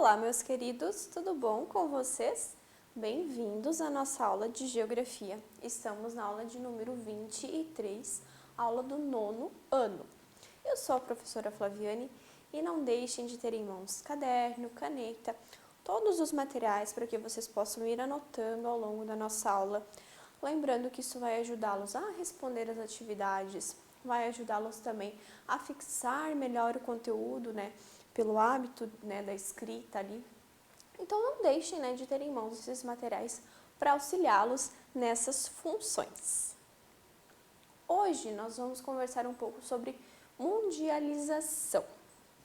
Olá, meus queridos, tudo bom com vocês? Bem-vindos à nossa aula de Geografia. Estamos na aula de número 23, aula do 9º ano. Eu sou a professora Flaviane e não deixem de ter em mãos caderno, caneta, todos os materiais para que vocês possam ir anotando ao longo da nossa aula. Lembrando que isso vai ajudá-los a responder as atividades, vai ajudá-los também a fixar melhor o conteúdo, pelo hábito, da escrita ali. Então, não deixem, de ter em mãos esses materiais para auxiliá-los nessas funções. Hoje, nós vamos conversar um pouco sobre mundialização,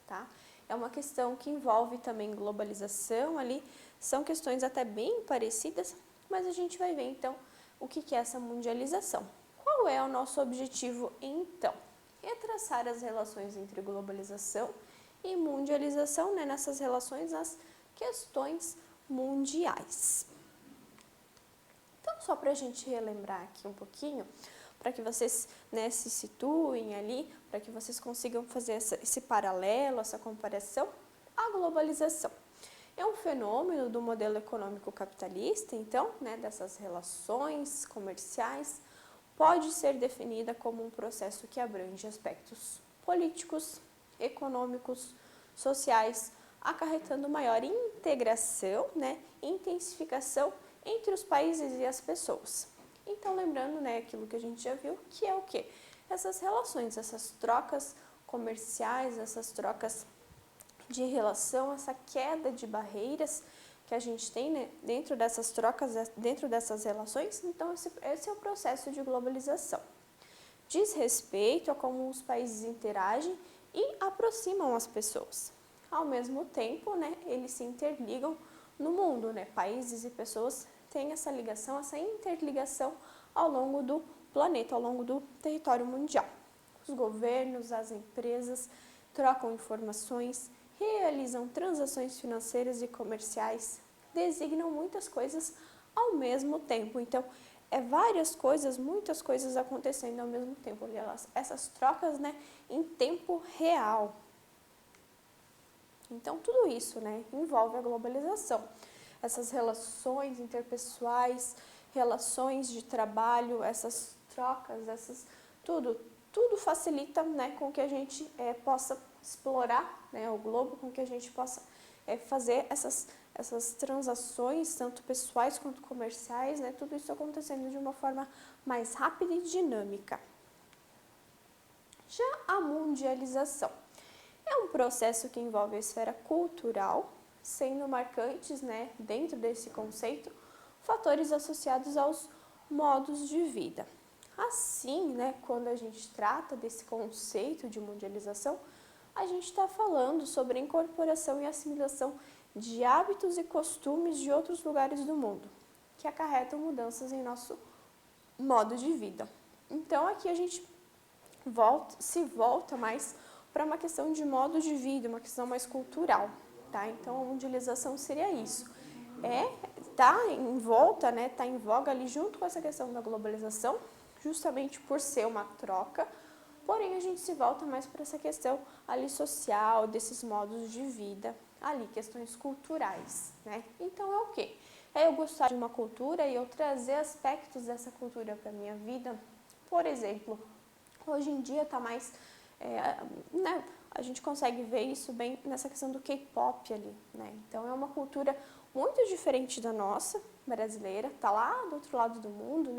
tá? É uma questão que envolve também globalização ali, são questões até bem parecidas, mas a gente vai ver, então, o que é essa mundialização. Qual é o nosso objetivo, então? É traçar as relações entre globalização e mundialização, nessas relações, as questões mundiais. Então, só para a gente relembrar aqui um pouquinho, para que vocês se situem ali, para que vocês consigam fazer esse paralelo, essa comparação, a globalização é um fenômeno do modelo econômico capitalista, então, dessas relações comerciais, pode ser definida como um processo que abrange aspectos políticos, econômicos, sociais, acarretando maior integração, intensificação entre os países e as pessoas. Então, lembrando, aquilo que a gente já viu, que é o quê? Essas relações, essas trocas comerciais, essas trocas de relação, essa queda de barreiras que a gente tem, dentro dessas trocas, dentro dessas relações. Então, esse é o processo de globalização. Diz respeito a como os países interagem e aproximam as pessoas. Ao mesmo tempo, eles se interligam no mundo, países e pessoas têm essa ligação, essa interligação ao longo do planeta, ao longo do território mundial. Os governos, as empresas trocam informações, realizam transações financeiras e comerciais, designam muitas coisas ao mesmo tempo. Então, várias coisas, muitas coisas acontecendo ao mesmo tempo. Essas trocas, em tempo real. Então, tudo isso, envolve a globalização. Essas relações interpessoais, relações de trabalho, essas trocas, tudo facilita, com que a gente possa explorar, o globo, com que a gente possa fazer essas transações, tanto pessoais quanto comerciais, tudo isso acontecendo de uma forma mais rápida e dinâmica. Já a mundialização é um processo que envolve a esfera cultural, sendo marcantes, dentro desse conceito, fatores associados aos modos de vida. Assim, quando a gente trata desse conceito de mundialização, a gente está falando sobre a incorporação e assimilação de hábitos e costumes de outros lugares do mundo, que acarretam mudanças em nosso modo de vida. Então, aqui a gente volta mais para uma questão de modo de vida, uma questão mais cultural, tá? Então, a mundialização seria isso. Tá em volta, tá em voga ali junto com essa questão da globalização, justamente por ser uma troca, porém a gente se volta mais para essa questão ali social, desses modos de vida, ali, questões culturais, Então, é o quê? É eu gostar de uma cultura e eu trazer aspectos dessa cultura para a minha vida. Por exemplo, hoje em dia está mais, a gente consegue ver isso bem nessa questão do K-pop ali, Então, é uma cultura muito diferente da nossa, brasileira, está lá do outro lado do mundo,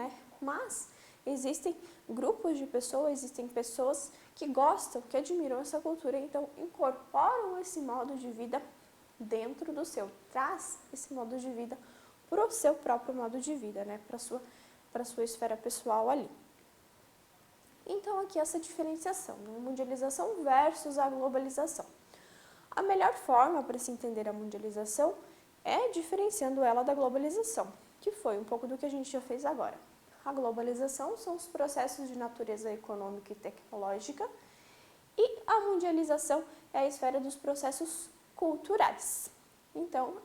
Mas existem grupos de pessoas, existem pessoas que gostam, que admiram essa cultura, então incorporam esse modo de vida dentro do seu, traz esse modo de vida para o seu próprio modo de vida, para a sua esfera pessoal ali. Então, aqui essa diferenciação, mundialização versus a globalização. A melhor forma para se entender a mundialização é diferenciando ela da globalização, que foi um pouco do que a gente já fez agora. A globalização são os processos de natureza econômica e tecnológica, e a mundialização é a esfera dos processos culturais. Então,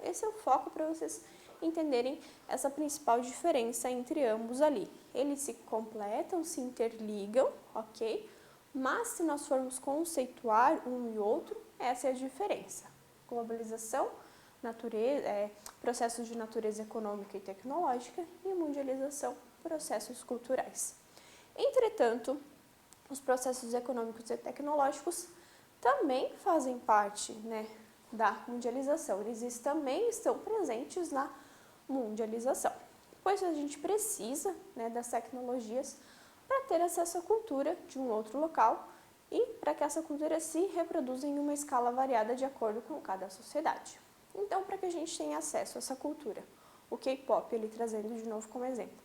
esse é o foco para vocês entenderem essa principal diferença entre ambos ali. Eles se completam, se interligam, ok? Mas se nós formos conceituar um e outro, essa é a diferença. globalização, processos de natureza econômica e tecnológica, e mundialização, processos culturais. Entretanto, os processos econômicos e tecnológicos também fazem parte, né, da mundialização. Eles também estão presentes na mundialização, pois a gente precisa, né, das tecnologias para ter acesso à cultura de um outro local e para que essa cultura se reproduza em uma escala variada de acordo com cada sociedade. Então, para que a gente tenha acesso a essa cultura, o K-pop, ele trazendo de novo como exemplo,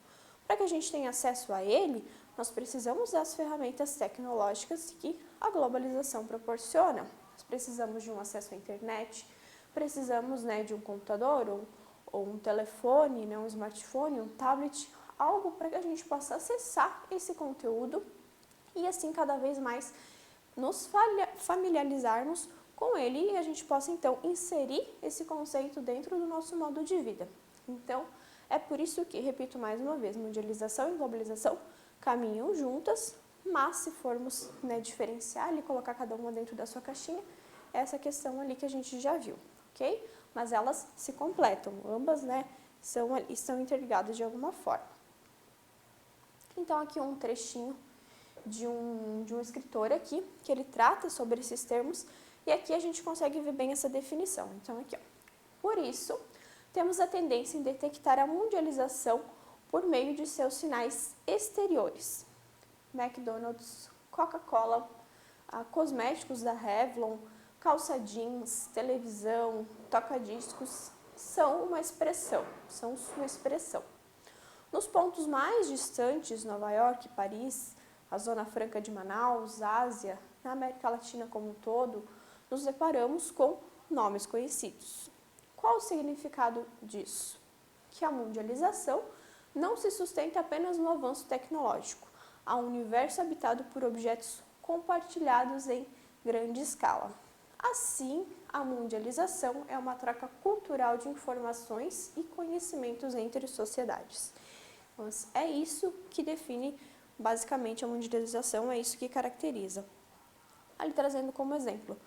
para que a gente tenha acesso a ele, nós precisamos das ferramentas tecnológicas que a globalização proporciona. Nós precisamos de um acesso à internet, precisamos, né, de um computador ou um telefone, né, um smartphone, um tablet, algo para que a gente possa acessar esse conteúdo e assim cada vez mais nos familiarizarmos com ele e a gente possa então inserir esse conceito dentro do nosso modo de vida. Então, é por isso que, repito mais uma vez, mundialização e globalização caminham juntas, mas se formos, né, diferenciar e colocar cada uma dentro da sua caixinha, essa questão ali que a gente já viu, ok? Mas elas se completam, ambas, né, estão interligadas de alguma forma. Então, aqui um trechinho de um escritor aqui, que ele trata sobre esses termos, e aqui a gente consegue ver bem essa definição. Então, aqui, ó. Por isso, temos a tendência em detectar a mundialização por meio de seus sinais exteriores. McDonald's, Coca-Cola, cosméticos da Revlon, calça jeans, televisão, toca-discos, são sua expressão. Nos pontos mais distantes, Nova York, Paris, a Zona Franca de Manaus, Ásia, na América Latina como um todo, nos deparamos com nomes conhecidos. Qual o significado disso? Que a mundialização não se sustenta apenas no avanço tecnológico. Há um universo habitado por objetos compartilhados em grande escala. Assim, a mundialização é uma troca cultural de informações e conhecimentos entre sociedades. Mas é isso que define basicamente a mundialização, é isso que caracteriza. Ali trazendo como exemplo,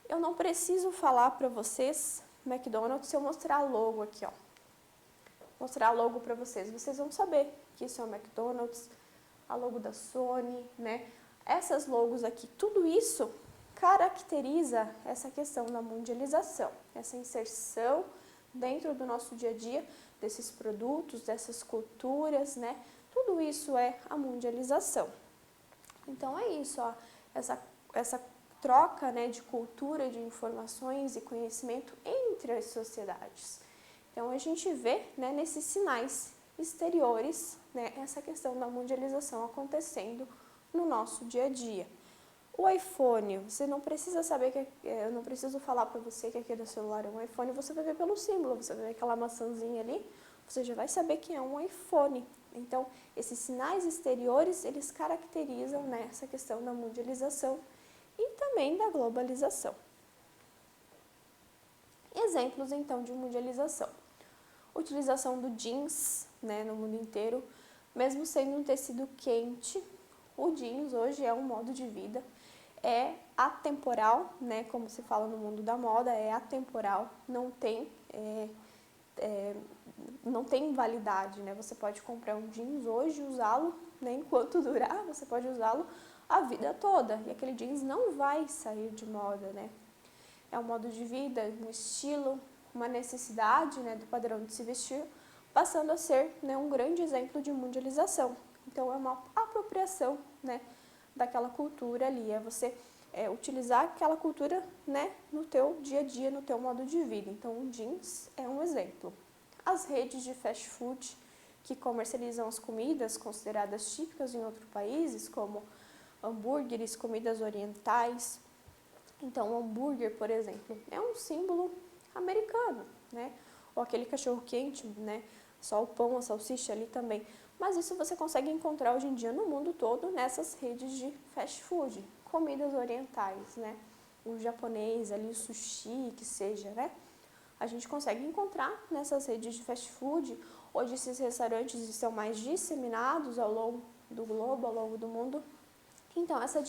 eu não preciso falar para vocês McDonald's se eu mostrar a logo aqui, ó. Mostrar a logo para vocês vão saber que isso é o McDonald's, a logo da Sony, né? Essas logos aqui, tudo isso caracteriza essa questão da mundialização, essa inserção dentro do nosso dia a dia desses produtos, dessas culturas, né? Tudo isso é a mundialização. Então é isso, ó, essa troca, né, de cultura, de informações e conhecimento entre as sociedades. Então a gente vê, né, nesses sinais exteriores, né, essa questão da mundialização acontecendo no nosso dia a dia. O iPhone, você não precisa saber eu não preciso falar para você que aquele celular é um iPhone, você vai ver pelo símbolo, você vai ver aquela maçãzinha ali, você já vai saber que é um iPhone. Então, esses sinais exteriores, eles caracterizam, né, essa questão da mundialização e também da globalização. Exemplos, então, de mundialização. Utilização do jeans, né, no mundo inteiro, mesmo sendo um tecido quente, o jeans hoje é um modo de vida, é atemporal, né, como se fala no mundo da moda, é atemporal, não tem validade, né? Você pode comprar um jeans hoje e usá-lo, né, enquanto durar, você pode usá-lo a vida toda, e aquele jeans não vai sair de moda, né? É um modo de vida, um estilo, uma necessidade, né, do padrão de se vestir, passando a ser, né, um grande exemplo de mundialização. Então, é uma apropriação, né, daquela cultura ali, é você utilizar aquela cultura, né, no teu dia a dia, no teu modo de vida. Então, o jeans é um exemplo. As redes de fast food que comercializam as comidas consideradas típicas em outros países, como hambúrgueres, comidas orientais. Então, o hambúrguer, por exemplo, é um símbolo americano, né? Ou aquele cachorro-quente, né? Só o pão, a salsicha ali também. Mas isso você consegue encontrar hoje em dia no mundo todo nessas redes de fast food, comidas orientais, né? O japonês ali, o sushi, que seja, né? A gente consegue encontrar nessas redes de fast food. Hoje esses restaurantes estão mais disseminados ao longo do globo, ao longo do mundo. Então, essa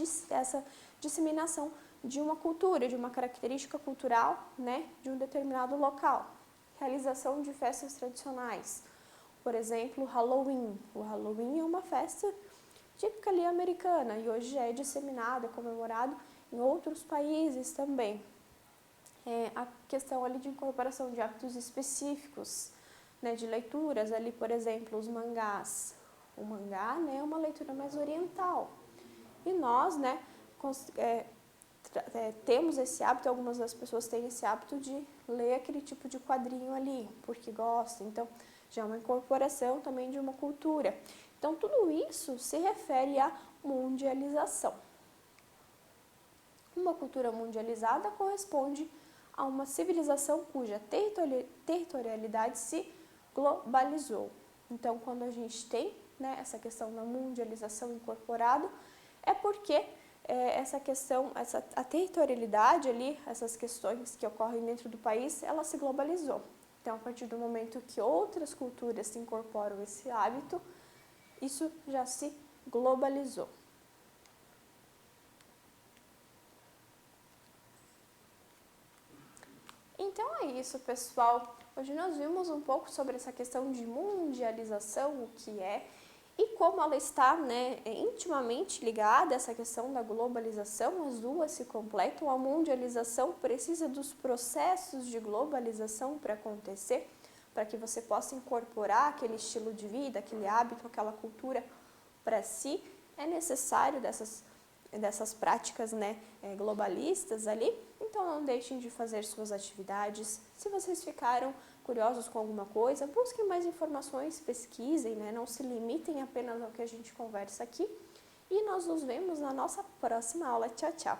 disseminação de uma cultura, de uma característica cultural, né, de um determinado local. Realização de festas tradicionais. Por exemplo, Halloween. O Halloween é uma festa típica ali americana e hoje é disseminado, é comemorado em outros países também. A questão ali de incorporação de hábitos específicos, né, de leituras ali, por exemplo, os mangás. O mangá, né, é uma leitura mais oriental. E nós, né, temos esse hábito, algumas das pessoas têm esse hábito de ler aquele tipo de quadrinho ali, porque gostam. Então, já é uma incorporação também de uma cultura. Então, tudo isso se refere à mundialização. Uma cultura mundializada corresponde a uma civilização cuja territorialidade se globalizou. Então, quando a gente tem, né, essa questão da mundialização incorporada, é porque a territorialidade ali, essas questões que ocorrem dentro do país, ela se globalizou. Então, a partir do momento que outras culturas se incorporam esse hábito, isso já se globalizou. Então é isso, pessoal. Hoje nós vimos um pouco sobre essa questão de mundialização, o que é, e como ela está, né, intimamente ligada a essa questão da globalização. As duas se completam. A mundialização precisa dos processos de globalização para acontecer, para que você possa incorporar aquele estilo de vida, aquele hábito, aquela cultura para si. É necessário dessas práticas, né, globalistas ali. Então não deixem de fazer suas atividades. Se vocês ficaram curiosos com alguma coisa, busquem mais informações, pesquisem, né? Não se limitem apenas ao que a gente conversa aqui. E nós nos vemos na nossa próxima aula. Tchau, tchau!